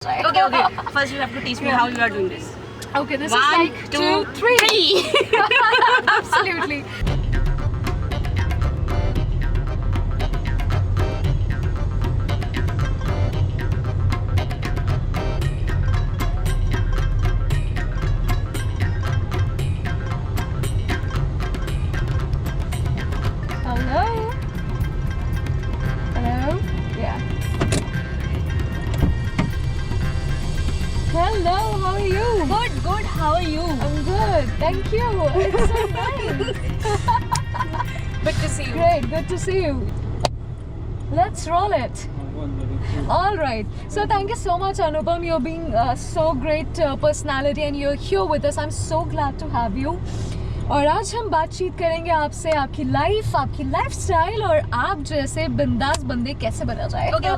Okay. First you have to teach me how you are doing this. Okay, this is 1, like 2, 3. Absolutely. Hello? Hello? Yeah. Hello, how are you? Good. How are you? I'm good, thank you. It's so nice. Good to see you. Great, good to see you. Let's roll it. All right. So thank you so much, Anupam. You're being so great personality and you're here with us. I'm so glad to have you. और आज हम बातचीत करेंगे आपसे आपकी life, आपकी lifestyle और आप जैसे बिंदास बंदे कैसे बना जाए. Okay.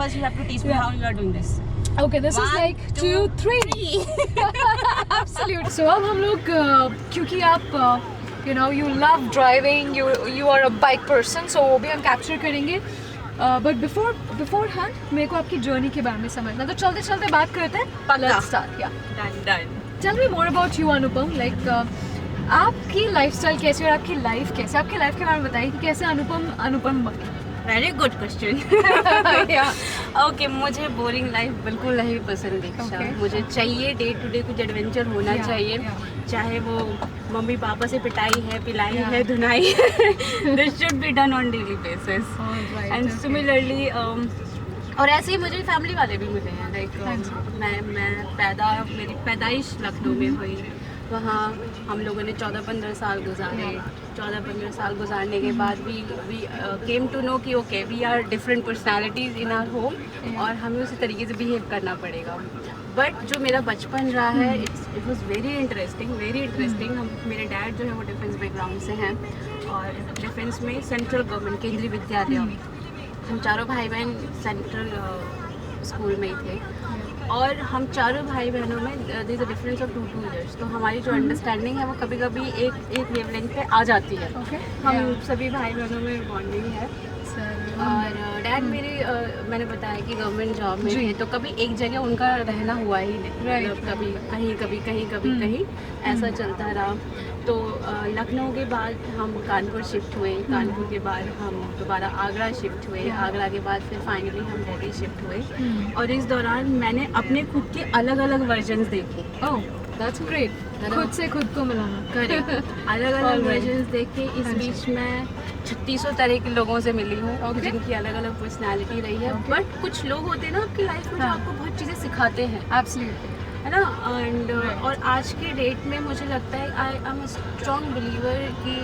First you have to teach me how you are doing this. Okay, this is 1, like 2, 3. Absolute. So अब हम लोग क्योंकि आप you know you love driving, you are a bike person, so वो भी हम कैप्चर करेंगे. But beforehand मेरे को आपकी जर्नी के बारे में समझना, तो चलते चलते बात करते हैं. Let's start. Yeah. Done. Tell me more about you, Anupam. Like आपकी लाइफस्टाइल कैसी और आपकी लाइफ कैसे, आपकी लाइफ के बारे में बताइए कि कैसे अनुपम बने. Very good question. Yeah. Okay, मुझे बोरिंग लाइफ बिल्कुल नहीं पसंद दीक्षा. Okay. मुझे चाहिए डे टू डे कुछ एडवेंचर होना Yeah, चाहिए. yeah. चाहे वो मम्मी पापा से पिटाई है, पिलाई Yeah. है, धुनाई है. This should be done on daily basis. All right, And okay. similarly और ऐसे ही मुझे फैमिली वाले भी मिले हैं. लाइक हाँ जी. मेरी पैदाइश लखनऊ में हुई. वहाँ हम लोगों ने 14-15 साल गुजारे. 14-15 साल गुजारने के बाद वी केम टू नो कि okay we are different personalities in our home और हमें उसी तरीके से बिहेव करना पड़ेगा. बट जो मेरा बचपन रहा है इट वॉज़ वेरी इंटरेस्टिंग. हम मेरे डैड जो है वो डिफेंस बैकग्राउंड से हैं और डिफेंस में सेंट्रल गवर्नमेंट केंद्रीय विद्यालय. हम चारों भाई बहन सेंट्रल स्कूल में ही थे और हम चारों भाई बहनों में there is a difference of 2 years. तो हमारी जो अंडरस्टैंडिंग है वो कभी कभी एक वेवलेंथ पे आ जाती है. Okay. हम Yeah. सभी भाई बहनों में बॉन्डिंग है. और डैड मेरी मैंने बताया कि गवर्नमेंट जॉब में जी. है तो कभी एक जगह उनका रहना हुआ ही नहीं. Right. मतलब कभी कहीं ऐसा चलता रहा. तो लखनऊ के बाद हम कानपुर शिफ्ट हुए. कानपुर के बाद हम दोबारा आगरा शिफ्ट हुए. आगरा के बाद फिर फाइनली हम दिल्ली शिफ्ट हुए. और इस दौरान मैंने अपने खुद के अलग अलग वर्जन्स देखे. Oh, that's great. खुद से खुद को मिलाना. अलग अलग Alright. वर्जन्स देखे. इस हाँ जी. बीच में 3600 तरह के लोगों से मिली हूँ. Okay. जिनकी अलग अलग पर्सनैलिटी रही है. Okay. बट कुछ लोग होते हैं ना आपकी लाइफ में जो हाँ. आपको बहुत चीज़ें सिखाते हैं, Absolutely. है ना. And Right. और आज के डेट में मुझे लगता है I am a strong believer कि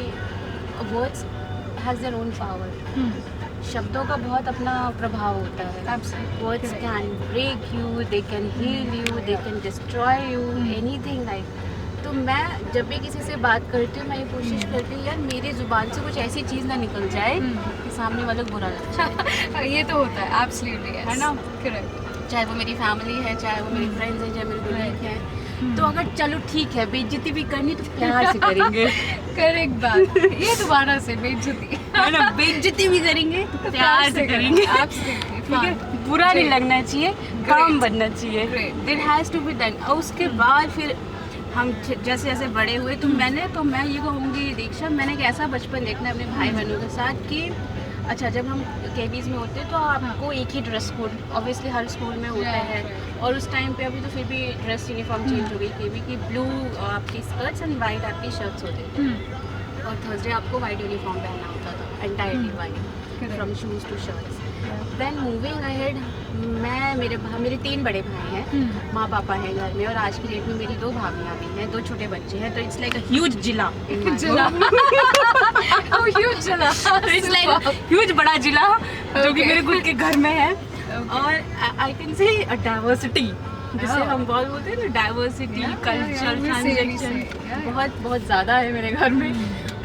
words has their own power. शब्दों का बहुत अपना प्रभाव होता है. Absolutely. Words Correct. can break you, they can heal you, they can destroy you, anything like. तो मैं जब भी किसी से बात करती हूँ मैं ये कोशिश करती हूँ यार मेरी ज़ुबान से कुछ ऐसी चीज़ ना निकल जाए कि सामने वालों को बुरा लग जाए. ये तो होता है. Absolutely. Yes. है ना? Correct. चाहे वो मेरी फैमिली है, चाहे वो मेरे फ्रेंड्स हैं, चाहे मेरे कोलीग हैं. तो अगर चलो ठीक है बेइज्जती भी करनी तो प्यार से करेंगे. करेक्ट बात. ये दोबारा से बेइज्जती. है ना. बेइज्जती भी करेंगे तो प्यार से करेंगे. Absolutely. ठीक है. Fine. बुरा नहीं Great. लगना चाहिए, काम बनना चाहिए. Great. It has to be done. और उसके बाद फिर हम जैसे जैसे बड़े हुए तो मैं ये कहूँगी दीक्षा मैंने एक ऐसा बचपन देखना है अपने भाई बहनों के साथ कि अच्छा जब हम केबीज में होते तो आपको एक ही ड्रेस कोड ऑब्वियसली हर स्कूल में होता है. और उस टाइम पे अभी तो फिर भी ड्रेस यूनिफॉर्म चेंज हो गई केबी की. ब्लू आपकी स्कर्ट्स एंड वाइट आपकी शर्ट्स होते थे. और थर्सडे आपको वाइट यूनिफॉर्म पहनना होता था entirely white from shoes to shirts. Then moving ahead मेरे 3 बड़े भाई हैं. माँ पापा हैं घर में और आज की डेट में मेरी 2 भाभियाँ भी हैं, 2 छोटे बच्चे हैं. तो इट्स लाइक अ ह्यूज जिला. जिला. Oh, huge जिला. इट्स लाइक ह्यूज बड़ा जिला जो कि मेरे खुद के घर में है. और आई कैन से डाइवर्सिटी जिसे हम बहुत बोलते हैं ना डाइवर्सिटी कल्चर ट्रांजेक्शन बहुत ज़्यादा है मेरे घर में.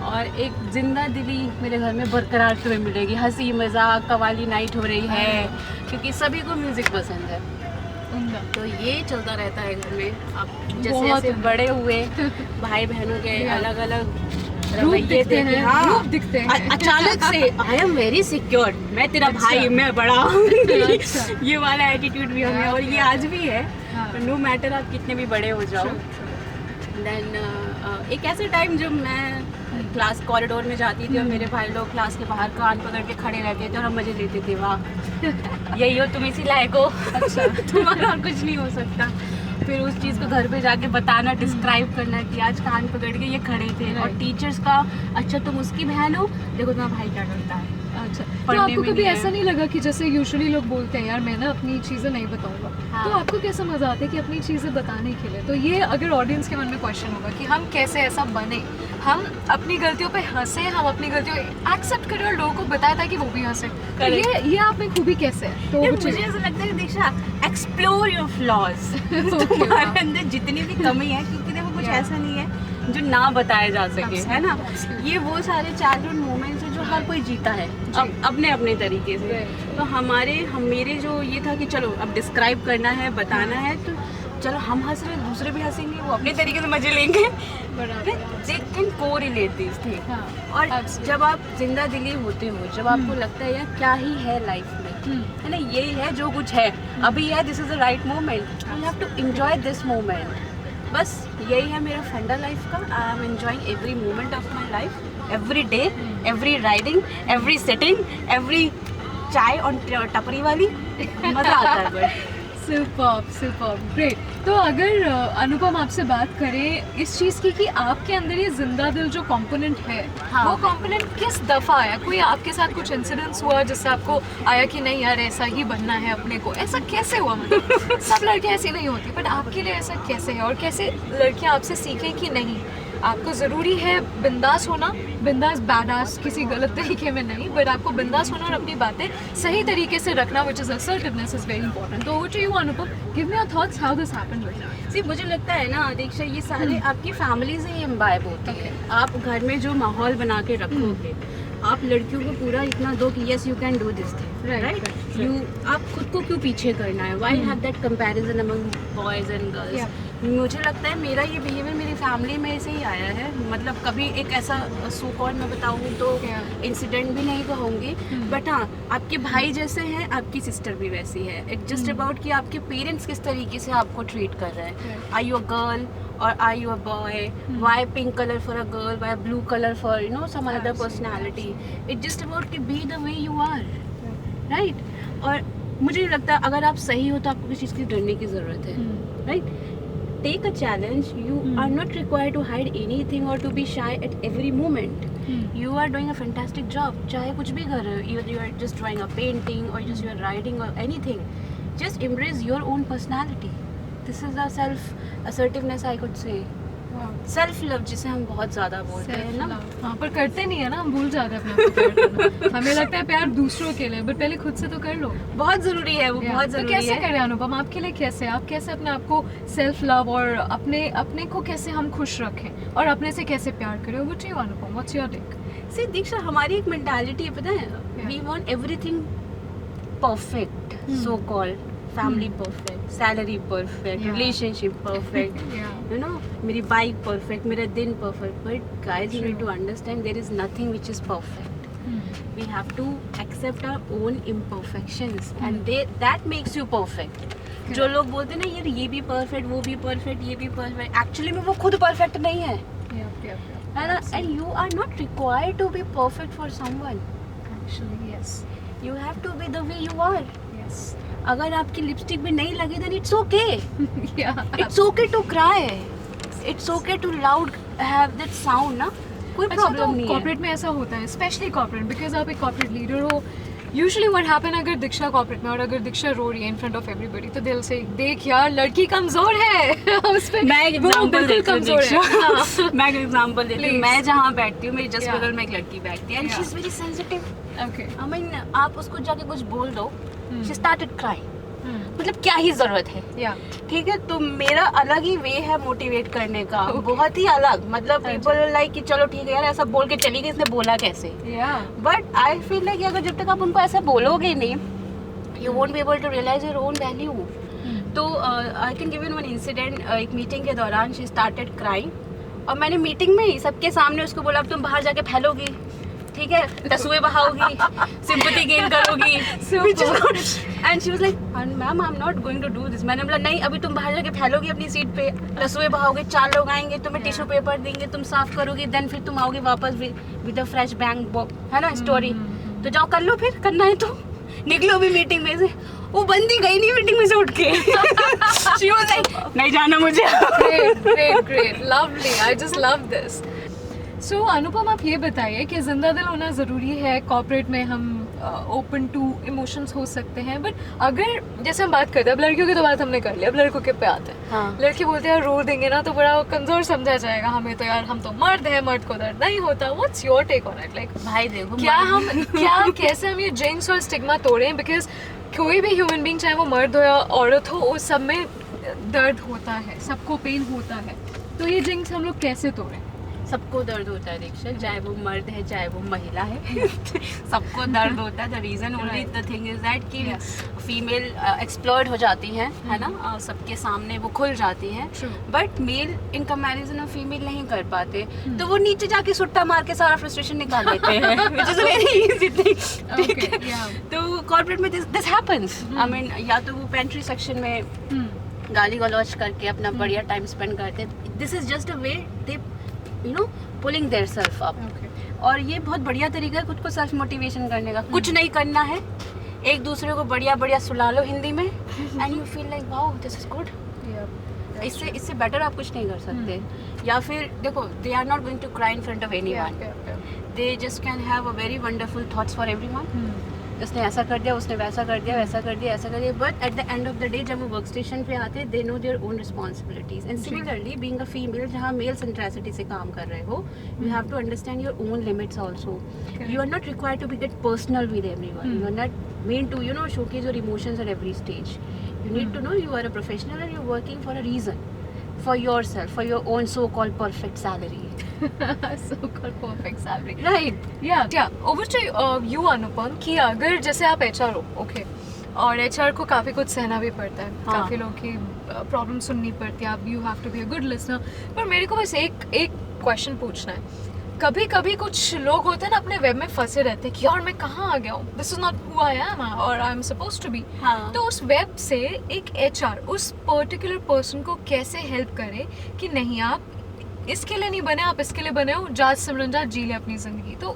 और एक जिंदा दिली मेरे घर में बरकरार तुम्हें मिलेगी. हंसी मजाक कवाली नाइट हो रही है क्योंकि सभी को म्यूज़िक पसंद है. तो ये चलता रहता है घर में. अब जैसे जैसे बड़े हुए भाई बहनों के अलग अलग रवैये दिखते हैं, हाँ, रूप दिखते हैं। अचानक से आई एम वेरी सिक्योर, मैं तेरा अच्छा। भाई, मैं बड़ा अच्छा। ये वाला एटीट्यूड भी हमें, और ये आज भी है। हाँ। नो मैटर आप कितने भी बड़े हो जाओ। देन एक ऐसा टाइम जब मैं क्लास कॉरिडोर में जाती थी और मेरे भाई लोग क्लास के बाहर कान पकड़ के खड़े रहते थे और हम मजे लेते थे, वाह यही हो तुम, इसी लायक हो। अच्छा तुम्हारा और कुछ नहीं हो सकता। फिर उस चीज़ को घर पे जाके बताना, डिस्क्राइब करना कि आज कान पकड़ के ये खड़े थे। और टीचर्स का, अच्छा तुम उसकी बहन हो, देखो तुम्हारा भाई क्या करता है। अच्छा, तो पढ़ने आपको में कभी नहीं ऐसा है। नहीं लगा कि जैसे यूजुअली लोग बोलते हैं यार मैं ना अपनी चीज़ें नहीं बताऊंगा, हाँ। तो आपको कैसा मजा आता है कि अपनी चीज़ें बताने के लिए? तो ये अगर ऑडियंस के मन में क्वेश्चन होगा कि हम कैसे ऐसा बने, हम अपनी गलतियों पे हंसे, हम अपनी गलतियों एक्सेप्ट करें और लोगों को बताया था कि वो भी हंसे, तो Correct. ये आप में खूबी कैसे है? तो यार, वो मुझे ऐसा लगता है कि दीक्षा, एक्सप्लोर योर फ्लॉज। Okay, तुम्हारे wow. अंदर जितनी भी कमी है, क्योंकि देखो कुछ Yeah. ऐसा नहीं है जो ना बताया जा सके, है ना। Absolutely. ये वो सारे चाइल्डहुड मोमेंट्स हैं जो हर कोई जीता है अपने अपने तरीके से। Right. तो मेरे जो ये था कि चलो अब डिस्क्राइब करना है, बताना है, तो चलो हम हंस रहे हैं, दूसरे भी हंसेंगे, वो अपने तरीके से मजे लेंगे। बराबर। They can correlate this thing. हाँ, और absolutely. जब आप जिंदा दिली होते हो, जब आपको लगता है यार क्या ही है लाइफ में, है ना, यही है जो कुछ है, अभी है, this is the right moment, you have to enjoy this moment. बस यही है मेरा फंडा लाइफ का। I am enjoying every moment of my life, every day, every riding, every sitting, every chai on टपरी वाली, मज़ा आता है बस। Superb, superb, great. तो अगर अनुपम आपसे बात करें इस चीज़ की कि आपके अंदर ये जिंदा दिल जो कंपोनेंट है, हाँ। वो कंपोनेंट किस दफ़ा आया? कोई आपके साथ कुछ इंसिडेंट्स हुआ जिससे आपको आया कि नहीं यार ऐसा ही बनना है अपने को? ऐसा कैसे हुआ? मतलब सब लड़कियां ऐसी नहीं होती, बट आपके लिए ऐसा कैसे है? और कैसे लड़कियां आपसे सीखें कि नहीं आपको ज़रूरी है बिंदास होना, बिंदास बैडास किसी गलत तरीके में नहीं, बट आपको बिंदास होना और अपनी बातें सही तरीके से रखना, which is assertiveness is very important. तो over to you Anupam, give me your thoughts how this happened with you. See, मुझे लगता है ना दीक्षा, ये सारे आपकी फैमिली से ही इम्बाइब होते हैं। आप घर में जो माहौल बना के रखोगे, आप लड़कियों को पूरा इतना दो कि yes you can do this thing, right. You, आप खुद को क्यों पीछे करना है? Why have that comparison among boys and girls? मुझे लगता है मेरा ये बिहेवियर मेरी फैमिली में से ही आया है। मतलब कभी एक ऐसा सो कॉल्ड मैं बताऊँ तो इंसिडेंट भी नहीं कहूँगी, बट हाँ, आपके भाई जैसे हैं, आपकी सिस्टर भी वैसी है। इट जस्ट अबाउट कि आपके पेरेंट्स किस तरीके से आपको ट्रीट कर रहे हैं। Are you a girl or are you a boy? Why pink color for a girl? Why blue color for some other personality? It's just about to be the way you are, right? और मुझे नहीं लगता अगर आप सही हो तो आपको किसी चीज़ की डरने की ज़रूरत है, right? Take a challenge. You are not required to hide anything or to be shy at every moment. You are doing a fantastic job. चाहे कुछ भी कर रहे हो, either you are just drawing a painting or just you are writing or anything. Just embrace your own personality. This is the self assertiveness I could say. Self love जिसे हम बहुत ज्यादा बोलते हैं ना। हाँ, पर करते नहीं है ना, हम भूल जाते हैं अपने आप को प्यार करना। हमें लगता है प्यार दूसरों के लिए, बट पहले खुद से तो कर लो। बहुत जरूरी है वो, बहुत तो जरूरी कैसे है। करें अनुपम, आपके लिए कैसे, आप कैसे अपने आप को सेल्फ लव और अपने को कैसे हम खुश रखें और अपने से कैसे प्यार करें? वो चाहिए Anupam, what's your take? See Diksha, हमारी एक मेंटालिटी है, पता है, we want everything perfect, so called family perfect, salary perfect, relationship perfect, you know, मेरी बाइक परफेक्ट, मेरा दिन perfect. But guys, you need to understand there is nothing which is perfect. We have to accept our own imperfections and that makes you perfect. जो लोग बोलते हैं ना यार ये भी परफेक्ट, वो भी परफेक्ट, ये भी परफेक्ट, एक्चुअली में वो खुद परफेक्ट नहीं है, है ना। And you are not required to be perfect for someone. Actually yes, you have to be the way you are. Yes, अगर आपकी लिपस्टिक भी नहीं लगी then it's okay, yeah, it's okay to cry, it's okay to loud have that sound ना, कोई problem नहीं है। Corporate में ऐसा होता है, स्पेशली कॉर्पोरेट, बिकॉज आप एक कॉर्पोरेट लीडर हो। यूजुअली व्हाट हैपन, अगर दीक्षा कॉर्पोरेट में और अगर दीक्षा रो रही है इन फ्रंट ऑफ एवरीबॉडी, तो दिल से देख यार लड़की कमजोर है। उस पे मैं एक वो एग्जांपल बिल्कुल देती हूँ कमजोर है। हाँ। मैं एक एग्जांपल देती हूँ। Please. मैं जहाँ बैठती हूँ, मेरी जस्ट Yeah. बगल में एक लड़की बैठती है and she is very sensitive. Okay. I mean, आप उसको जाके कुछ बोल दो, शी स्टार्टेड क्राइंग। मतलब क्या ही जरूरत है, Yeah. ठीक है। तो मेरा अलग ही वे है मोटिवेट करने का, बहुत ही अलग। मतलब पीपल लाइक कि चलो ठीक है यार, ऐसा बोल के चली गई, इसने बोला कैसे। Yeah. But I feel like अगर जब तक आप उनको ऐसा बोलोगे नहीं, you won't be able to realize your own value. तो I can give you one incident. एक मीटिंग के दौरान शी स्टार्टेड क्राइंग और मैंने मीटिंग में ही सबके सामने उसको बोला अब तुम बाहर जाके फैलोगी, ठीक है, तसुए बहाओगी, सिंपैथी गेन करोगी। And she was like ma'am I am not going to do this. मैंने बोला नहीं, अभी तुम बाहर जाके फैलोगी अपनी सीट पे, तसुए बहाओगे, 4 लोग आएंगे, तुम्हें टिश्यू पेपर देंगे, तुम साफ करोगी, देन फिर तुम आओगे वापस विद अ फ्रेश बैंग, है ना स्टोरी। तो जाओ कर लो, फिर करना है तो निकलो भी मीटिंग में से। वो बंदी गई नहीं मीटिंग में से उठ के। शी वाज लाइक नहीं जाना मुझे। great, lovely, I just love this. So अनुपम, आप ये बताइए कि जिंदा दिल होना ज़रूरी है, कॉर्पोरेट में हम ओपन टू इमोशंस हो सकते हैं, बट अगर जैसे हम बात करते हैं, अब लड़कियों की तो बात हमने कर ली, अब लड़कों के पे आते हैं। हाँ। लड़के बोलते हैं रो देंगे ना तो बड़ा कमज़ोर समझा जाएगा हमें, तो यार हम तो मर्द हैं, मर्द को दर्द नहीं होता। What's your take on it? Like भाई देखो कैसे हम ये जिंक्स और स्टिग्मा तोड़ें? बिकॉज कोई भी ह्यूमन बीइंग, चाहे वो मर्द हो या औरत हो, उस सब में दर्द होता है, सबको पेन होता है, तो ये जिंक्स हम लोग कैसे तोड़ें? सबको दर्द होता है दीक्षा, चाहे वो मर्द है चाहे वो महिला है। सबको दर्द होता है। The reason only the thing is that कि फीमेल एक्सप्लॉयट हो जाती हैं, है ना, सबके सामने वो खुल जाती हैं, but male in comparison of female नहीं कर पाते, तो वो नीचे जाके सुट्टा मार के सारा फ्रस्ट्रेशन निकाल देते हैं, which is very easy thing, ठीक है। तो कॉर्पोरेट में दिस हैपेंस। आई मीन या तो वो पेंट्री सेक्शन में गाली गलौज करके अपना बढ़िया टाइम स्पेंड करते, this is just a way they you know pulling their self up. और ये बहुत बढ़िया तरीका है खुद को सेल्फ मोटिवेशन करने का। कुछ नहीं करना है, एक दूसरे को बढ़िया बढ़िया सुला लो हिंदी में, and you feel like wow this is good. इससे बेटर आप कुछ नहीं कर सकते। या फिर देखो, they are not going to cry in front of anyone, they just can have a very wonderful thoughts for everyone. उसने ऐसा कर दिया, उसने वैसा कर दिया, वैसा कर दिया, ऐसा कर दिया, but at the end of the day जब वो वर्क स्टेशन पे आते हैं, they know their own responsibilities. And similarly being a female, जहाँ मेल सेंट्रिसिटी से काम कर रहे हो, you have to understand your own limits also. You are not required to be get personal with everyone, you are not meant to शowcase your emotions at every stage. You need to know you are a professional and you're working for a reason, for yourself, for your own so-called perfect salary. So-called perfect salary. Right. Yeah. Over to you, Anupam, कि अगर जैसे आप HR हो, okay, और HR को काफ़ी कुछ सहना भी पड़ता है, काफ़ी लोगों की प्रॉब्लम सुननी पड़ती है, आप you have to be a good listener. पर मेरे को बस एक क्वेश्चन पूछना है। कभी कभी कुछ लोग होते हैं ना, अपने वेब में फंसे रहते हैं कि यार मैं कहाँ आ गया हूँ, this is not who I am और I am suppose to be. तो उस वेब से एक HR उस पर्टिकुलर पर्सन को कैसे हेल्प करे कि नहीं आप इसके लिए नहीं बने, आप इसके लिए बने हो, जात सिमरन जात जी ले अपनी ज़िंदगी। तो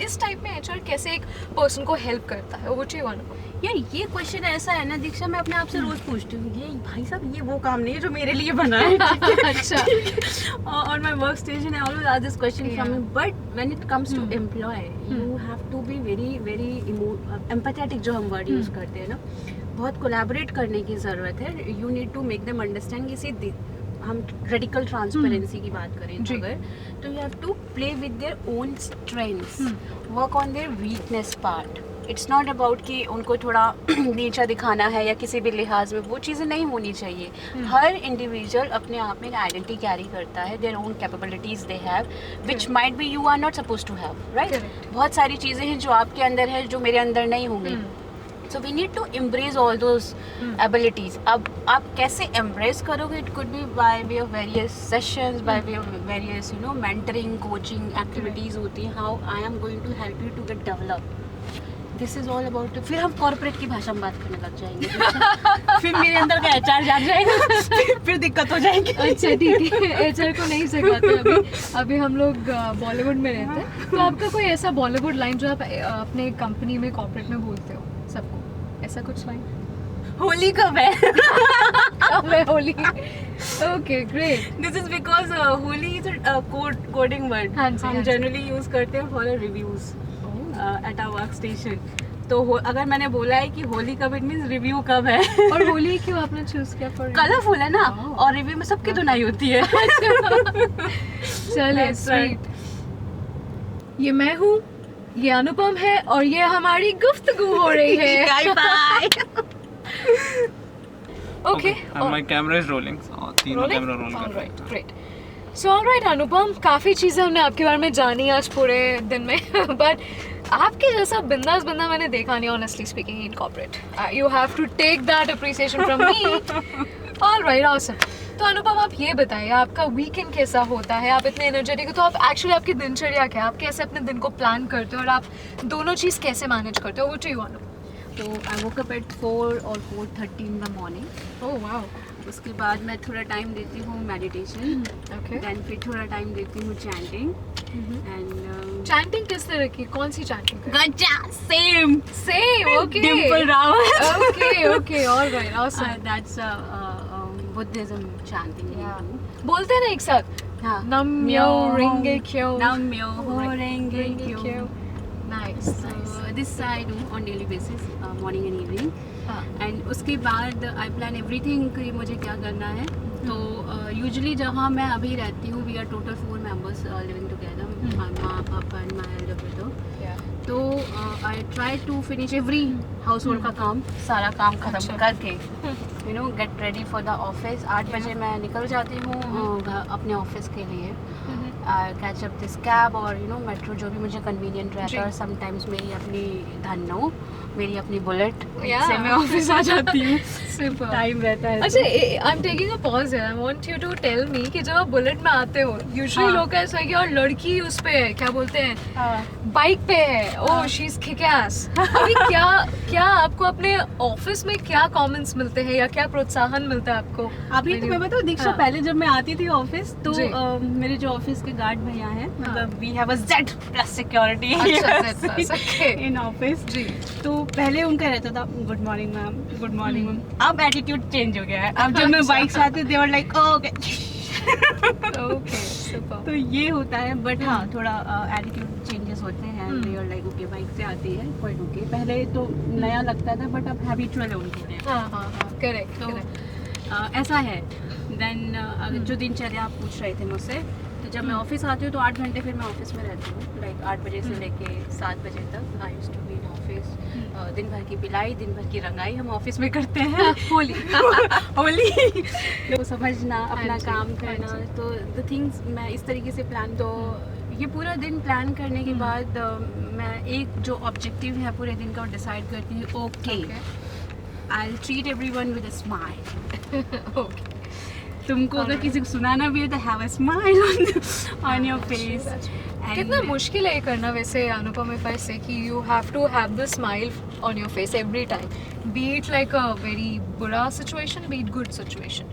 इस टाइप में HR कैसे एक पर्सन को हेल्प करता है? वो चाहिए वाला यार, ये क्वेश्चन ऐसा है ना दीक्षा, मैं अपने आप से रोज पूछती हूँ, ये भाई साहब ये वो काम नहीं है जो मेरे लिए बना है। अच्छा। और my work station, I always ask this question from me, but when it comes to employ, you have to be very very empathetic, जो हम वर्ड यूज करते हैं ना, बहुत कोलैबोरेट करने की ज़रूरत है। You need to make them understand कि सी हम रेडिकल ट्रांसपेरेंसी की बात करें अगर, तो you have to play with their own strengths, work on their weakness part. It's not about कि उनको थोड़ा नीचा दिखाना है या किसी भी लिहाज में, वो चीज़ें नहीं होनी चाहिए। हर इंडिविजुअल अपने आप में एक आइडेंटिटी कैरी करता है, their own capabilities they have, which might be you are not suppose to have, right. बहुत सारी चीज़ें हैं जो आपके अंदर है जो मेरे अंदर नहीं होंगी। So we need to embrace all those abilities. अब आप कैसे embrace करोगे? It could be by way of various sessions, by way of various mentoring, coaching activities होती हैं. How I am going to help you to get developed. This is all about. फिर हम corporate की भाषा में बात करने लग जाएंगे। फिर मेरे अंदर का HR जाग जाएगा, फिर दिक्कत हो जाएगी। अच्छा ठीक है, HR को नहीं सिखाते अभी हम लोग बॉलीवुड में रहते हैं। तो आपका कोई ऐसा बॉलीवुड लाइन जो आप अपने कंपनी में कॉर्पोरेट में बोलते हो सबको, ऐसा कुछ लाइन? होली कब है? कब है Holi? Okay great. This is because Holi is a coding word हम जनरली यूज करते हैं for reviews at our work station. तो अगर मैंने बोला है कि होली कब, इट मींस रिव्यू कब है। और होली क्यों आपने चूज किया? कलरफुल है ना, और रिव्यू में सबकी धुनाई होती है। चलिए स्वीट। ये मैं हूँ, ये अनुपम है, और ये हमारी गुफ्तगू हो रही है। Bye. Okay, and my camera is rolling. तीनों कैमरा रोल कर रहे हैं। Great. So all right अनुपम, काफ़ी चीज़ें हमने आपके बारे में जानी आज पूरे दिन में, but आपके जैसा बिंदास बंदा मैंने देखा नहीं, honestly speaking, in corporate. You have to take that appreciation from me. All right, awesome. तो अनुपम आप ये बताइए आपका वीकेंड कैसा होता है? आप इतने एनर्जेटिक हो तो आप एक्चुअली आपकी दिनचर्या क्या है? आप कैसे अपने दिन को प्लान करते हो और आप दोनों चीज़ कैसे मैनेज करते हो? What do you want? तो आई वोक अप एट 4 और 4:30 in the morning. Oh wow. उसके बाद मैं थोड़ा टाइम देती हूँ मेडिटेशन. ओके. देन फिर थोड़ा टाइम देती हूँ चैंटिंग. एंड चैंटिंग किस तरह की? कौन सी चैंटिंग? गजा same same. Okay. Dimple Rawat. Okay okay alright awesome. That's Buddhism chanting. बोलते हैं ना एक साथ. हाँ. नम्यो रिंगे क्यो. Namyo Renge Kyo. Nice. This I do on daily basis, morning and evening. And उसके बाद आई प्लान एवरीथिंग कि मुझे क्या करना है. तो यूजुअली जहाँ मैं अभी रहती हूँ, we are total 4 members living together, my maa papa and my elder brother. तो I try to finish every household का काम, सारा काम खत्म करके you know get ready for the office. 8 बजे मैं निकल जाती हूँ अपने ऑफिस के लिए. कैच अप दिस कैब और यू नो मेट्रो, जो भी मुझे कन्वीनियंट रहता है. और समटाइम्स मेरी अपनी धन्नो, मेरी अपनी बुलेट से मैं ऑफिस आ जाती हूँ. सुपर. टाइम रहता है. अच्छा, I am taking a pause here. I want you to tell me कि जब आप बुलेट में आते हो, यूजुअली लोग का ऐसा है कि और लड़की उस पे है, क्या बोलते हैं, बाइक पे है, ओह शी इज किक एस. अभी क्या आपको अपने ऑफिस में क्या कमेंट्स मिलते हैं या क्या प्रोत्साहन मिलता है आपको? अभी तो मैं बताऊँ दीक्षा, पहले जब मैं आती थी ऑफिस तो मेरे जो ऑफिस के गार्ड भैया हैं, मतलब we have a Z+ security in office. तो पहले उनका रहता था good morning ma'am, good morning ma'am. अब एटीट्यूड चेंज हो गया है. अब जब मैं बाइक से आती हूँ, they were like okay. Okay super. तो ये होता है. बट हाँ, थोड़ा एटीट्यूड चेंजेस होते हैं. They are like okay, bike से आती है कोई ओके. पहले तो नया लगता था बट अब हैबिचुअल है उनके लिए. हाँ करेक्ट. तो ऐसा है. देन जो दिनचर्या आप पूछ रहे थे मुझसे, तो जब मैं ऑफिस आती हूँ तो 8 घंटे फिर मैं ऑफिस में रहती हूँ. लाइक 8 बजे से लेके 7 बजे तक I used to be in office. दिन भर की पिलाई, दिन भर की रंगाई हम ऑफिस में करते हैं. होली होली तो समझना, अपना काम करना. तो द थिंग्स मैं इस तरीके से प्लान, तो ये पूरा दिन प्लान करने के बाद मैं एक जो ऑब्जेक्टिव है पूरे दिन का डिसाइड करती हूँ. Okay, I will treat everyone with a smile. Okay. तुमको अगर किसी को सुनाना भी है तो have a smile on your face. कितना मुश्किल है ये करना वैसे अनुपम, इफ आई से कि you have to have the smile on your face every time, be it like a very बुरा situation, be it good situation.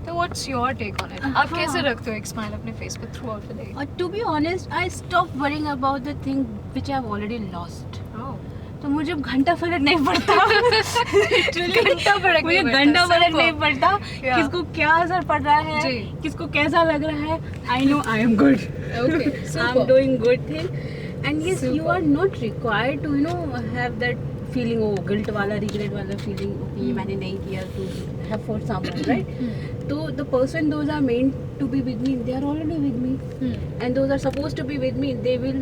तो what's your take on it? आप कैसे रखते हो एक स्माइल अपने फेस पे थ्रू आउट द डे? और to be honest, I stop worrying about the thing which I have already lost. तो मुझे घंटा फर्क नहीं पड़ता. मुझे घंटा फर्क नहीं पड़ता किसको क्या असर पड़ रहा है, किसको कैसा लग रहा है. I know I am good. Okay, I am doing good thing. And yes, you are not required to you know have that feeling, oh guilt वाला, रिग्रेट वाला फीलिंग. ओके, ये मैंने नहीं किया to have for someone, right? तो the person those are meant to be with me, they are already with me. And those are supposed to be with me, they will.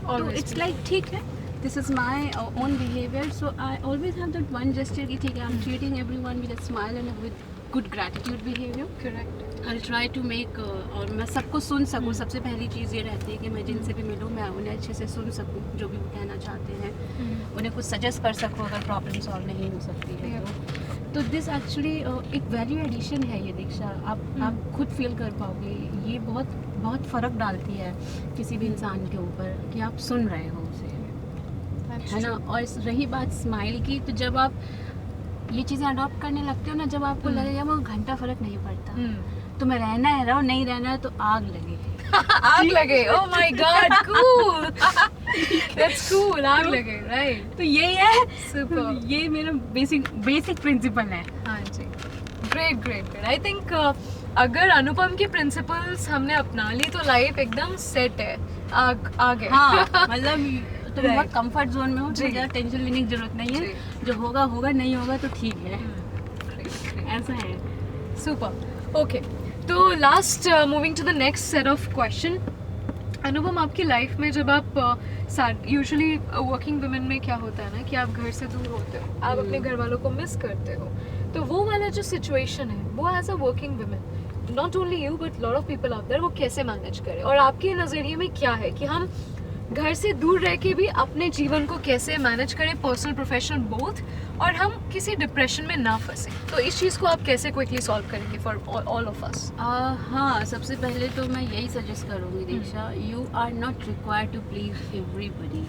तो it's like ठीक है, this is my own behavior, so I always have that one gesture कि ठीक है, I'm treating everyone with a smile and with good gratitude behavior. Correct. I'll try to make और मैं सबको सुन सकूँ. सबसे पहली चीज़ ये रहती है कि मैं जिनसे भी मिलूँ, मैं उन्हें अच्छे से सुन सकूँ, जो भी वो कहना चाहते हैं. उन्हें कुछ सजेस्ट कर सकूँ अगर प्रॉब्लम सॉल्व नहीं हो सकती है तो दिस एक्चुअली एक वैल्यू एडिशन है ये दीक्षा. आप खुद फील कर पाओगे. ये बहुत बहुत फ़र्क डालती है किसी भी इंसान के ऊपर कि आप सुन रहे हो उसे, है ना. और रही बात स्माइल की, तो जब आप ये चीज़ें अडॉप्ट करने लगते हो ना, जब आपको लगेगा वो घंटा फर्क नहीं पड़ता, तो मैं रहना है रहो, नहीं रहना है तो आग लगे. आग लगे. Oh my God, cool. That's cool. आग लगे, राइट. तो यही है. सुपर. ये मेरा बेसिक प्रिंसिपल है. हाँ जी. Great great great. I think अगर अनुपम की प्रिंसिपल्स हमने अपना ली तो लाइफ एकदम सेट है. आगे. हाँ, मतलब तुम बहुत कंफर्ट जोन में हो, तो ज़्यादा टेंशन लेने की जरूरत नहीं है. जो होगा होगा, नहीं होगा तो ठीक है. ऐसा है. सुपर. ओके, तो last moving to the next set of question. Anupam, आपकी लाइफ में जब आप यूजुअली वर्किंग वुमेन में क्या होता है ना कि आप घर से दूर होते हो, आप अपने घर वालों को मिस करते हो, तो वो वाला जो सिचुएशन है वो as a working women, not only you but lot of people out there, वो कैसे मैनेज करें? और आपके नज़रिए में क्या है कि हम घर से दूर रह के भी अपने जीवन को कैसे मैनेज करें, पर्सनल प्रोफेशनल बोथ, और हम किसी डिप्रेशन में ना फंसे। तो इस चीज़ को आप कैसे क्विकली सॉल्व करेंगे फॉर ऑल ऑफ अस? हाँ, सबसे पहले तो मैं यही सजेस्ट करूँगी Diksha, you are not required to please everybody,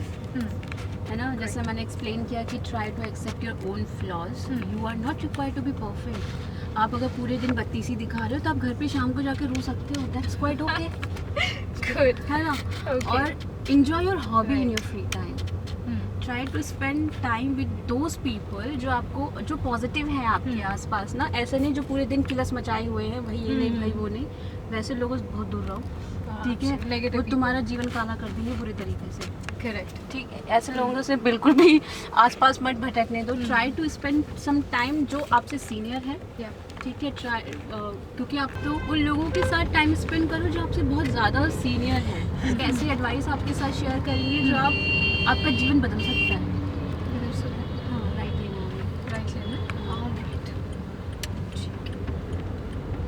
है ना। जैसे मैंने एक्सप्लेन किया कि try to accept your own flaws, you are not required to be perfect. आप अगर पूरे दिन बत्तीस ही दिखा रहे हो तो आप घर पे शाम को जाके रो सकते हो, दैट्स क्वाइट ओके, गुड, है ना। और enjoy your hobby in your free time. Try to spend time with those people जो आपको, जो पॉजिटिव है आपके आसपास ना। ऐसे नहीं जो पूरे दिन किलस मचाए हुए हैं, भाई ये नहीं भाई वो नहीं, वैसे लोगों से बहुत दूर रहो, ठीक है। वो तुम्हारा जीवन काला कर देंगे बुरे तरीके से, करेक्ट, ठीक है। ऐसे लोगों से बिल्कुल भी आसपास मत भटकने दो। Try to spend some time जो आपसे सीनियर है, ठीक है। ट्राई क्योंकि आप तो उन लोगों के साथ टाइम स्पेंड करो जो आपसे बहुत ज़्यादा सीनियर है, ऐसी एडवाइस आपके साथ शेयर करेंगे जो आपका जीवन बदल सकता है। हाँ,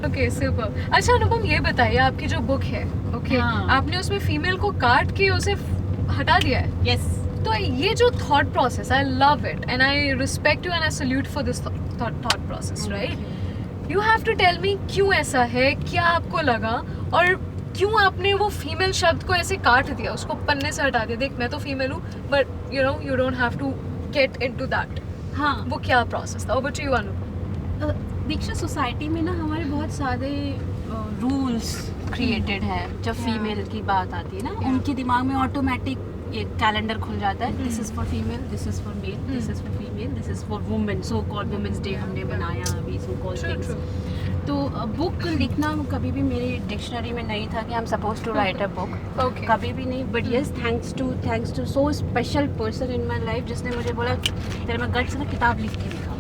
ओके, सुपर। अच्छा अनुपम, ये बताइए, आपकी जो बुक है, ओके, आपने उसमें फीमेल को काट के उसे हटा दिया है। यस। तो ये जो thought process, I love it and I respect you and I salute for this thought process, right? You have to tell me क्यों ऐसा है, क्या आपको लगा, और क्यों आपने वो फीमेल शब्द को ऐसे काट दिया, उसको पन्ने से हटा दिया। देख, मैं तो फीमेल हूँ, but you know, you don't have to get into that. हाँ, वो क्या प्रोसेस था? Over to you Anupam. Diksha, society में ना हमारे बहुत सारे रूल्स क्रिएटेड है। जब फीमेल की बात आती है ना, उनके दिमाग में ऑटोमेटिक एक कैलेंडर खुल जाता है, this is for female, this is for male, this is for female, this is for women. So called women's day हमने बनाया अभी, सो कॉल्ड थिंग्स। तो बुक लिखना कभी भी मेरी डिक्शनरी में नहीं था कि I am suppose to write a book, कभी भी नहीं। But yes, thanks to so special person in my life जिसने मुझे बोला तेरे में गट से ना किताब लिख के दिखा,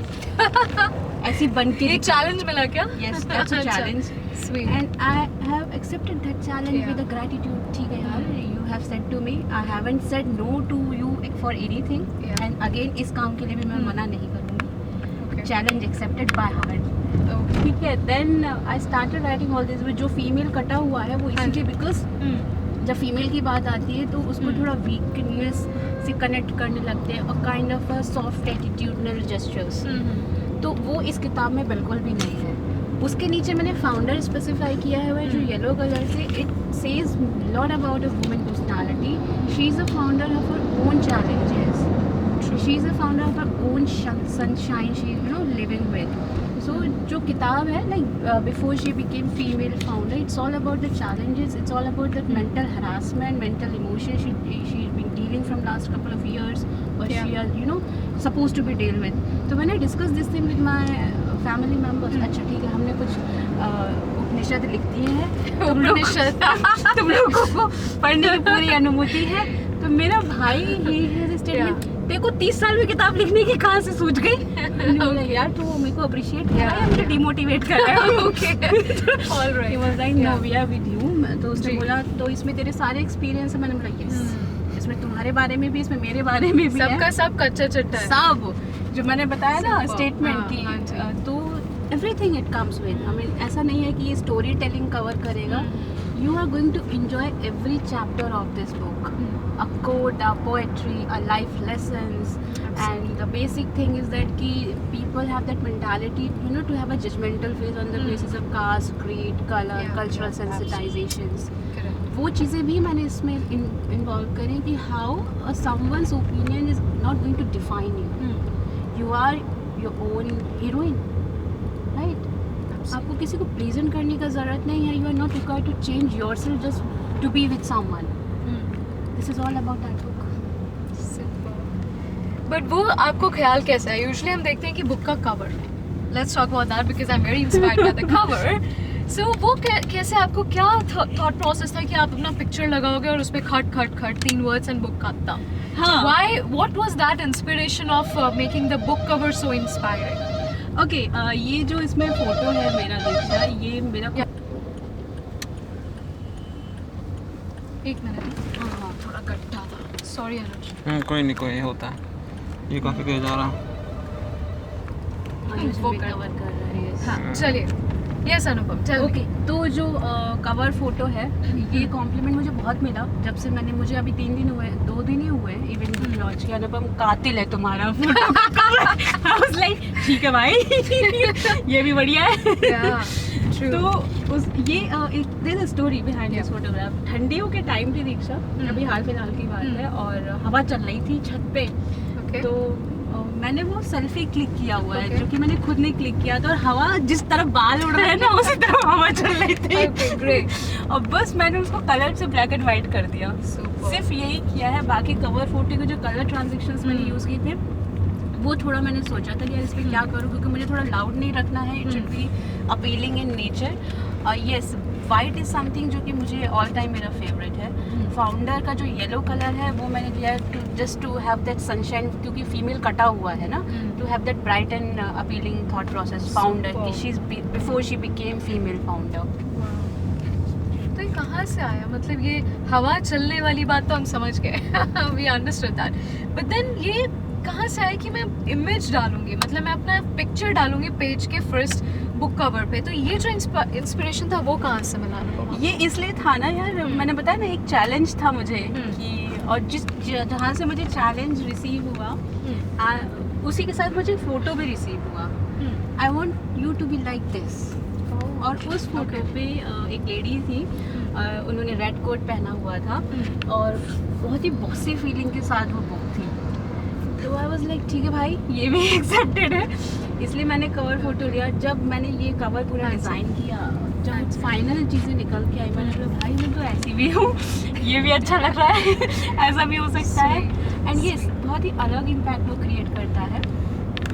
ऐसी बन के। एक चैलेंज मिला क्या? Yes, that's a challenge, and I have accepted that challenge with a gratitude. ठीक है यार, you have said to me, I haven't said no to you for anything, and again इस काम के लिए भी मैं मना नहीं करूँगी। चैलेंज एक्सेप्टेड बाय हार्ट, ठीक है। Then I started writing all this. जो फीमेल कटा हुआ है वो इसलिए बिकॉज जब फीमेल की बात आती है तो उसको थोड़ा वीकनेस से कनेक्ट करने लगते हैं, और kind of a soft attitudinal gestures, तो वो इस किताब में बिल्कुल भी नहीं है। उसके नीचे मैंने फाउंडर स्पेसिफाई किया है जो येलो कलर से, it says lot about a woman personality. She is a founder of her own challenges, she is a founder of her own sunshine she is living with. So जो किताब है, like before she became female founder, it's all about the challenges, it's all about the mental harassment, mental emotion she's been dealing from last couple of years, or she are supposed to be deal with. So when I discussed this thing with my family members, अच्छा ठीक है, हमने कुछ उपनिषद लिख दिए हैं, तुम लोगों को पढ़ने की पूरी अनुमति है। तो मेरा भाई ये स्टेटमेंट, तेरे को 30 साल में किताब लिखने की कहाँ से सूझ गई? यार तू मेरे को अप्रिशिएट कर रहा है, मुझे डिमोटिवेट कर रहा है। Okay, alright. He was like no, we are with you. तो उसने बोला तो इसमें तेरे सारे एक्सपीरियंस है। मैंने बोला यस, इसमें तुम्हारे बारे में भी, इसमें मेरे बारे में भी, सबका सब कच्चा चट्टा है, सब जो मैंने बताया ना स्टेटमेंट की। तो everything it comes with, I mean ऐसा नहीं है कि ये स्टोरी टेलिंग कवर करेगा। You are going to enjoy every chapter of this book. A quote, a poetry, a life lessons. Absolutely. And the basic thing is that people have that mentality, to have a judgmental face on the basis of caste, creed, color, cultural sensitizations. वो चीज़ें भी मैंने इसमें involve करें कि how someone's opinion is not going to define you. You are your own heroine, right? आपको किसी को प्रेजेंट करने का ज़रूरत नहीं है। You are not required to change yourself just to be with someone. This is all about that book. But वो आपको ख्याल कैसा है? यूजुअली हम देखते हैं कि बुक का cover, let's talk about that because I am very inspired by the cover. So वो कैसे, आपको क्या थॉट प्रोसेस था कि आप अपना पिक्चर लगाओगे और उस पर खट खट खट 3 वर्ड्स एंड बुक खत्म? Why, what was that inspiration of making the book cover so inspiring? Okay, ये जो इसमें फोटो है मेरा दीक्षा, ये मेरा एक मिनट, हाँ थोड़ा गट्टा था, सॉरी अनुज। कोई नहीं, कोई होता है, ये काफी कह जा रहा। वो कवर कर रहा है। हाँ चलिए, Yes, Anupam, tell me. Okay, तो जो कवर फोटो है, ये कॉम्प्लीमेंट मुझे बहुत मिला जब से मैंने, मुझे अभी 3 दिन हुए, 2 दिन ही हुए इवेंट लॉन्च किया। अनुपम कातिल है तुम्हारा फोटो का कवर। आई वाज लाइक ठीक है भाई, ये भी बढ़िया है। Yeah, true. तो उस ये एक their story behind this photograph. ठंडियों के टाइम थी दीक्षा, अभी हाल फिलहाल की बात है, और हवा चल रही थी छत पे। Okay. तो मैंने वो सेल्फी क्लिक किया हुआ है, Okay. जो कि मैंने खुद ने क्लिक किया था, और हवा जिस तरफ बाल उड़ रहे हैं ना उसी तरफ हवा चल रही थी। Okay, great. और बस मैंने उसको कलर से ब्लैक एंड व्हाइट कर दिया, Super. सिर्फ यही किया है। बाकी कवर फोटो के जो कलर ट्रांजेक्शंस मैंने यूज़ किए थे, वो थोड़ा मैंने सोचा था कि यार इस पर क्या करूँ, क्योंकि मुझे थोड़ा लाउड नहीं रखना है, it should be appealing in nature. Yes, white is something जो कि मुझे ऑल टाइम मेरा फेवरेट है। फाउंडर का जो येलो कलर है वो मैंने लिया है just to have that sunshine, क्योंकि फीमेल कटा हुआ है ना, to have that bright and appealing thought process founder की, she is before she became female founder. तो ये कहाँ से आया? मतलब ये हवा चलने वाली बात तो हम समझ गए, we understood that, but then ये कहाँ से आया कि मैं इमेज डालूंगी, मतलब मैं अपना पिक्चर डालूंगी पेज के फर्स्ट बुक कवर पे? तो ये जो इंस्पिरेशन था वो कहाँ से मिला आपको? ये इसलिए था ना यार, मैंने बताया ना एक चैलेंज था मुझे कि, और जहाँ से मुझे चैलेंज रिसीव हुआ उसी के साथ मुझे फोटो भी रिसीव हुआ। I want you to be like this. और उस फोटो पे एक लेडी थी, उन्होंने रेड कोट पहना हुआ था और बहुत ही बॉसी फीलिंग के साथ वो बुक थी। तो आई वाज लाइक ठीक है भाई, ये भी एक्सेप्टेड है, इसलिए मैंने कवर फोटो लिया। जब मैंने ये कवर पूरा डिज़ाइन किया, जब फाइनल चीज़ें निकल के आई, मैंने बोला भाई मैं तो ऐसी भी हूँ, ये भी अच्छा लग रहा है, ऐसा भी हो सकता है। एंड ये बहुत ही अलग इम्पैक्ट वो क्रिएट करता है,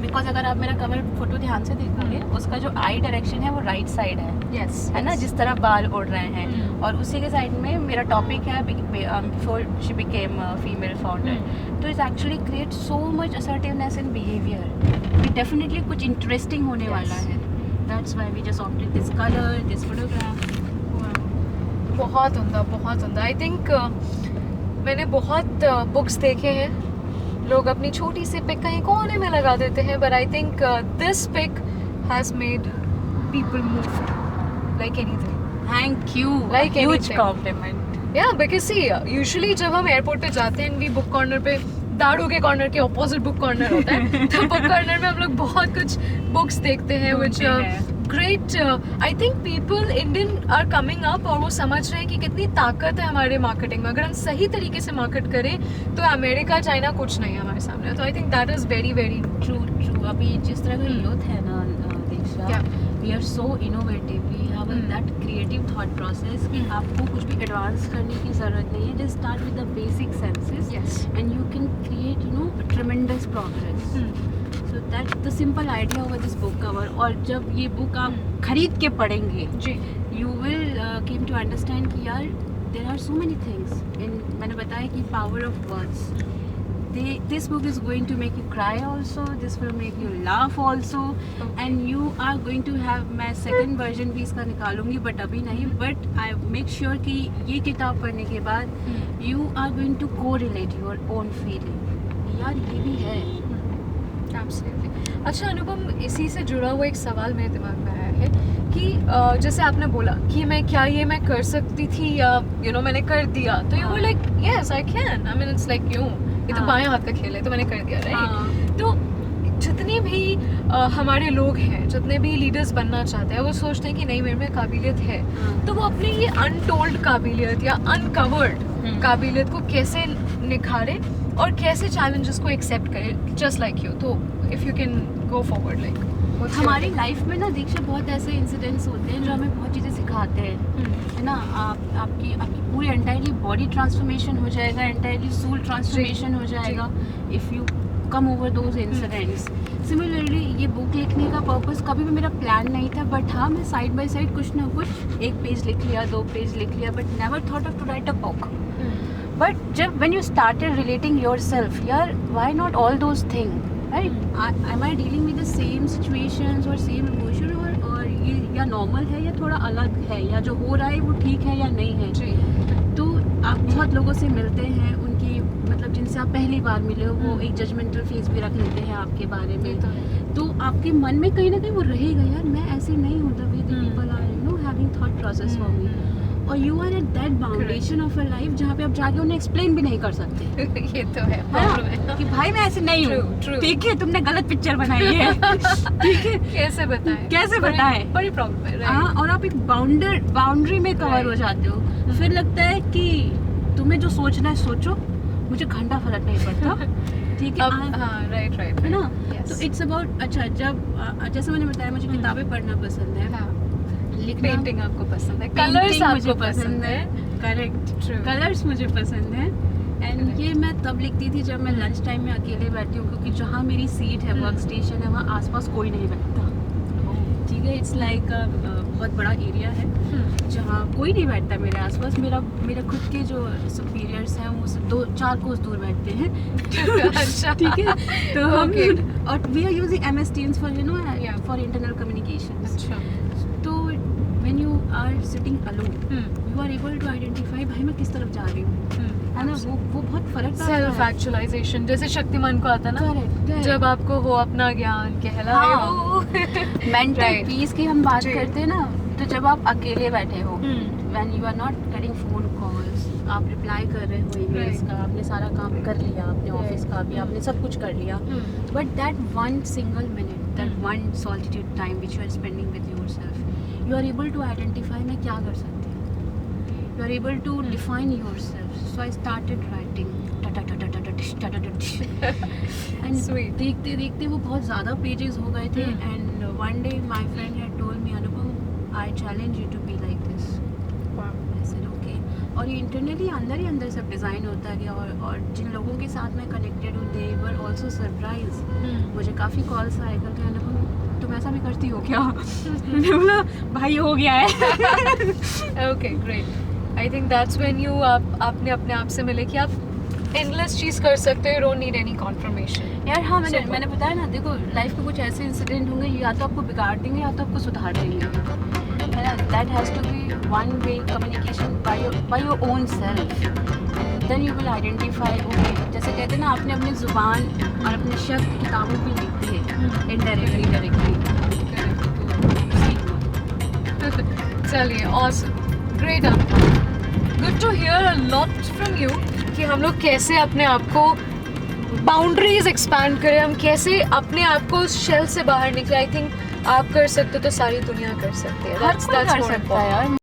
बिकॉज अगर आप मेरा कवर फोटो ध्यान से देखोगे, उसका जो आई डायरेक्शन है वो राइट साइड है, यस, है ना, जिस तरह बाल उड़ रहे हैं, और उसी के साइड में मेरा टॉपिक है before she became female founder. तो it actually create so much assertiveness in behaviour, भी डेफिनेटली कुछ इंटरेस्टिंग होने वाला है। That's why we just opted this colour, this photograph. बहुत उम्दा। आई थिंक मैंने बहुत बुक्स देखे हैं, लोग अपनी छोटी सी पिक कहीं कोने में लगा देते हैं, but I think this pic has made people move like anything. Thank you, Like huge anything. Compliment. या बिकॉज सी यूजुअली जब हम एयरपोर्ट पे जाते हैं, वी बुक कॉर्नर पे, दाड़ू के कॉर्नर के ऑपोजिट बुक कॉर्नर होता है, तो बुक कॉर्नर में हम लोग बहुत कुछ बुक्स देखते हैं, which great. I think people Indian are coming up, और वो समझ रहे हैं कि कितनी ताकत है हमारे मार्केटिंग में। अगर हम सही तरीके से मार्केट करें तो अमेरिका चाइना कुछ नहीं है हमारे सामने। तो I think that is very very true. अभी जिस तरह का यूथ है ना Diksha, we are so innovative, we have that creative thought process कि आपको कुछ भी एडवांस करने की ज़रूरत नहीं है, just start with the basic senses and you can create tremendous progress. So that's the simple idea over this book cover. और जब ये बुक आप खरीद के पढ़ेंगे, जी, you will came to understand कि यार there are so many things in, मैंने बताया कि power of words. This book is going to make you cry also, this will make you laugh also, and you are going to have, मैं second version भी इसका निकालूंगी but अभी नहीं, but I make sure कि ये किताब पढ़ने के बाद you are going to co-relate your own feeling, यार ये भी है। एब्सोल्युटली। अच्छा अनुपम, इसी से जुड़ा हुआ एक सवाल मेरे दिमाग में आया है कि जैसे आपने बोला कि ये मैं कर सकती थी, या मैंने कर दिया, तो you were like yes I can, I mean it's like ये तो बाएं हाथ का खेल है, तो मैंने कर दिया, राइट? तो जितने भी हमारे लोग हैं, जितने भी लीडर्स बनना चाहते हैं, वो सोचते हैं कि नहीं मेरे में काबिलियत है, तो वो अपनी ये अनटोल्ड काबिलियत या अनकवर्ड काबिलियत को कैसे निखारें और कैसे चैलेंजेस को एक्सेप्ट करें, जस्ट लाइक यू। तो if you can go forward, like हमारी लाइफ में ना दीक्षा बहुत ऐसे इंसिडेंट्स होते हैं जो हमें बहुत चीज़ें सिखाते हैं, है ना। आपकी पूरी एंटायरली बॉडी ट्रांसफॉर्मेशन हो जाएगा, एंटायरली सोल ट्रांसफॉर्मेशन हो जाएगा if you come over those incidents. Similarly ये बुक लिखने का पर्पस कभी भी मेरा प्लान नहीं था, बट हाँ मैं साइड बाय साइड कुछ ना कुछ, 1 पेज लिख लिया, 2 पेज लिख लिया, but never thought of to write a book. But जब when you started relating yourself, यार why not all those things, right? Am I dealing with the same situations or same emotion, और ये या normal है या थोड़ा अलग है, या जो हो रहा है वो ठीक है या नहीं है। जी, तो आप बहुत लोगों से मिलते हैं, उनकी मतलब जिनसे आप पहली बार मिले हो, वो एक जजमेंटल फेस भी रख लेते हैं आपके बारे में, तो आपके मन में कहीं ना कहीं वो रहेगा, यार मैं ऐसी नहीं हूँ, the way the people thought process for me. और you are at that foundation of a life जहाँ पे आप जाके उन्हें explain भी नहीं कर सकते. ये तो है problem है. कि भाई मैं ऐसे नहीं True, हूँ. true. ठीक है, तुमने गलत पिक्चर बनाई है. ठीक है. कैसे बताएं? कैसे बताएं? बड़ी प्रॉब्लम है. हाँ, और आप एक बाउंड्री में कवर हो जाते हो. फिर लगता है कि तुम्हें जो सोचना है सोचो, मुझे घंटा फर्क नहीं पड़ता. ठीक है. हाँ, राइट है ना. तो इट्स अबाउट, अच्छा जब जैसे मैंने बताया मुझे किताबें पढ़ना पसंद है, लिखना, पेंटिंग आपको पसंद है, painting कलर्स मुझे आपको पसंद है. करेक्ट. True. कलर्स मुझे पसंद है. एंड ये मैं तब लिखती थी जब मैं लंच टाइम में अकेले बैठती हूँ, क्योंकि जहाँ मेरी सीट है, वर्क स्टेशन है, वहाँ आसपास कोई नहीं बैठता. ठीक है. इट्स लाइक बहुत बड़ा एरिया है जहाँ कोई नहीं बैठता मेरे आसपास. मेरा खुद के जो सुपीरियर्स हैं वो 2-4 कोस दूर बैठते हैं. अच्छा. ठीक है. तो Okay. और we are using MS Teams for Yeah. For internal communication. अच्छा. तो when you are sitting alone, you are able to identify भाई मैं किस तरफ जा रही हूँ. है ना. वो बहुत फर्क डालता सेल्फ है. एक्चुअलाइजेशन जैसे शक्तिमान को आता ना, Correct. जब आपको वो अपना ज्ञान कहलाए हाँ. वो. Mental Right. पीस की हम बात जी. करते हैं ना, तो जब आप अकेले बैठे हो, when you are not getting phone calls, आप रिप्लाई कर रहे हो ईमेल्स Right. का, आपने सारा काम कर लिया, अपने Right. ऑफिस का भी आपने सब कुछ कर लिया, but that one single minute, that one solitude time which you are spending with yourself, you are able to identify मैं क्या कर सकती हूँ. You are able to define yourself. So I started writing. And Sweet. देखते देखते वो बहुत ज़्यादा पेजेस हो गए थे. And one day my friend had told me, Anupam, I challenge you to be like this. I said okay. और ये इंटरनली अंदर ही अंदर सब डिज़ाइन होता गया. और जिन लोगों के साथ मैं कनेक्टेड हूँ, they were also surprised. मुझे काफ़ी कॉल्स आए करके, अनुपम तुम ऐसा भी करती हो क्या? मैंने बोला भाई हो गया है. Okay, great. I think that's when you आपने अपने आप से मिले कि आप एंडलेस चीज कर सकते हो. You don't need any confirmation. यार हाँ, Super. मैंने बताया ना, देखो लाइफ के कुछ ऐसे इंसिडेंट होंगे, या तो आपको बिगाड़ देंगे या तो आपको सुधार देंगे. है ना. That has to be one way communication by your own self. Then you will identify. Okay, जैसे कहते हैं ना, आपने अपनी ज़ुबान और अपने शब्द किताबों पे लिखती है, इनडायरेक्टली डायरेक्टली. चलिए, awesome, great. Good to hear a lot from you कि हम लोग कैसे अपने आप को बाउंड्रीज एक्सपैंड करें, हम कैसे अपने आप को शेल से बाहर निकले. आई थिंक आप कर सकते हो तो सारी दुनिया कर सकती है. हर कोई कर सकता है यार.